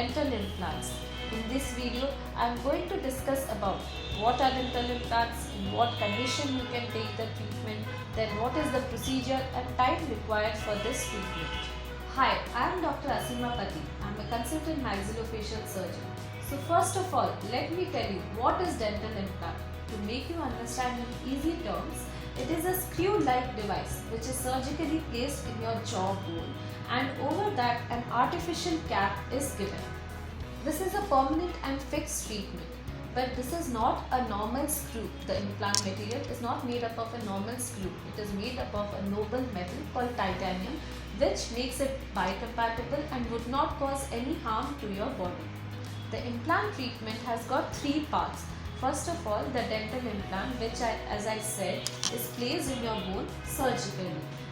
dental implants. In this video, I am going to discuss about what are dental implants, in what condition you can take the treatment, then what is the procedure and time required for this treatment. Hi, I am Dr. Asima Pati. I am a consultant maxillofacial surgeon. So first of all, let me tell you what is dental implant. To make you understand in easy terms, it is a screw-like device which is surgically placed in your jawbone, and over that an artificial cap is given. This is a permanent and fixed treatment, but this is not a normal screw. The implant material is not made up of a normal screw. It is made up of a noble metal called titanium, which makes it biocompatible and would not cause any harm to your body. The implant treatment has got three parts. First of all, the dental implant, which as I said, is placed in your bone surgically.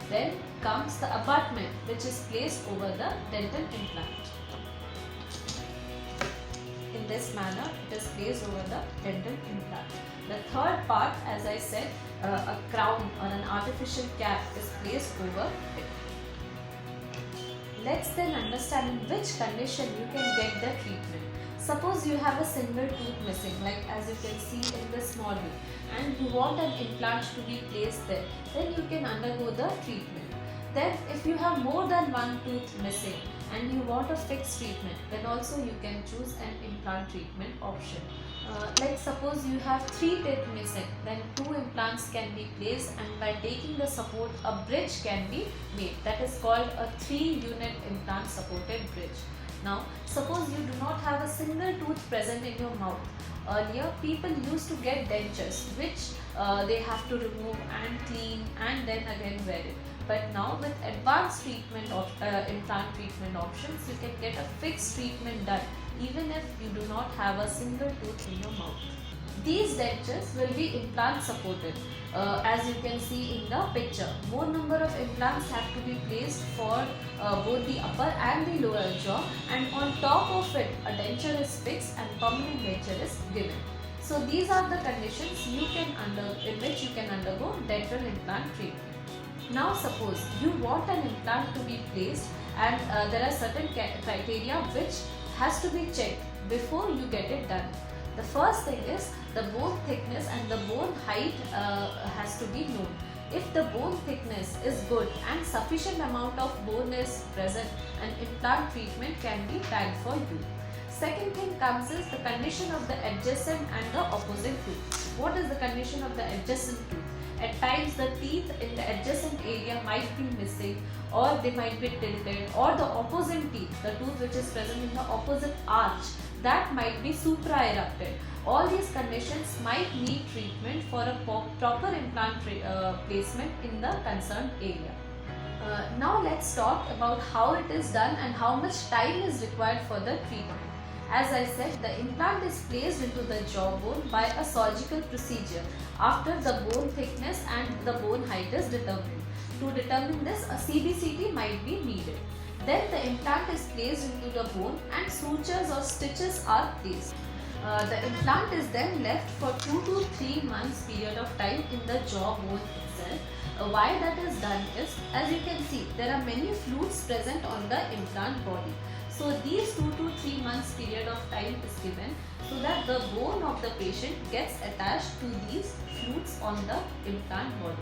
Then comes the abutment, which is placed over the dental implant. In this manner, it is placed over the dental implant. The third part, as I said, a crown or an artificial cap is placed over it. Let's then understand in which condition you can get the treatment. Suppose you have a single tooth missing, like as you can see in this model, and you want an implant to be placed there, then you can undergo the treatment. Then if you have more than one tooth missing and you want a fixed treatment, then also you can choose an implant treatment option. Like suppose you have three teeth missing, then two implants can be placed, and by taking the support, a bridge can be made. That is called a 3-unit implant supported bridge. Now, suppose you do not have a single tooth present in your mouth. Earlier, people used to get dentures, which they have to remove and clean and then again wear it. But now with advanced treatment of implant treatment options, you can get a fixed treatment done even if you do not have a single tooth in your mouth. These dentures will be implant supported. As you can see in the picture, more number of implants have to be placed for both the upper and the lower jaw, and on top of it a denture is fixed and permanent denture is given. So these are the conditions in which you can undergo dental implant treatment. Now suppose you want an implant to be placed, and there are certain criteria which has to be checked before you get it done. The first thing is the bone thickness and the bone height has to be known. If the bone thickness is good and sufficient amount of bone is present, an implant treatment can be planned for you. Second thing comes is the condition of the adjacent and the opposite tooth. What is the condition of the adjacent tooth? At times the teeth in the adjacent area might be missing, or they might be tilted, or the opposite teeth, the tooth which is present in the opposite arch, that might be supra-erupted. All these conditions might need treatment for a proper implant placement in the concerned area. Now let's talk about how it is done and how much time is required for the treatment. As I said, the implant is placed into the jawbone by a surgical procedure after the bone thickness and the bone height is determined. To determine this, a CBCT might be needed. Then the implant is placed into the bone and sutures or stitches are placed. The implant is then left for 2 to 3 months period of time in the jawbone itself. Why that is done is, as you can see, there are many flutes present on the implant body. So these 2 to 3 months period of time is given so that the bone of the patient gets attached to these flutes on the implant body.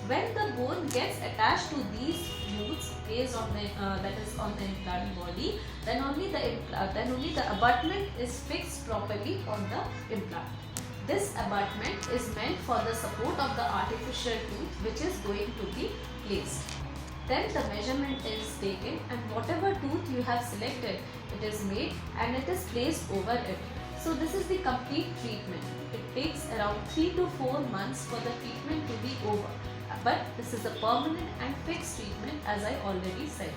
When the bone gets attached to these flutes based on the that is on the implant body, then only the abutment is fixed properly on the implant. This abutment is meant for the support of the artificial tooth which is going to be placed. Then the measurement is taken, and whatever tooth you have selected, it is made and it is placed over it. So this is the complete treatment. It takes around 3 to 4 months for the treatment to be over. But this is a permanent and fixed treatment, as I already said.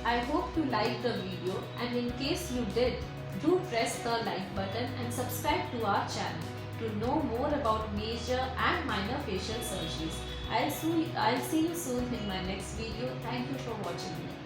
I hope you liked the video, and in case you did, do press the like button and subscribe to our channel to know more about major and minor facial surgeries. I'll see you soon in my next video. Thank you for watching me.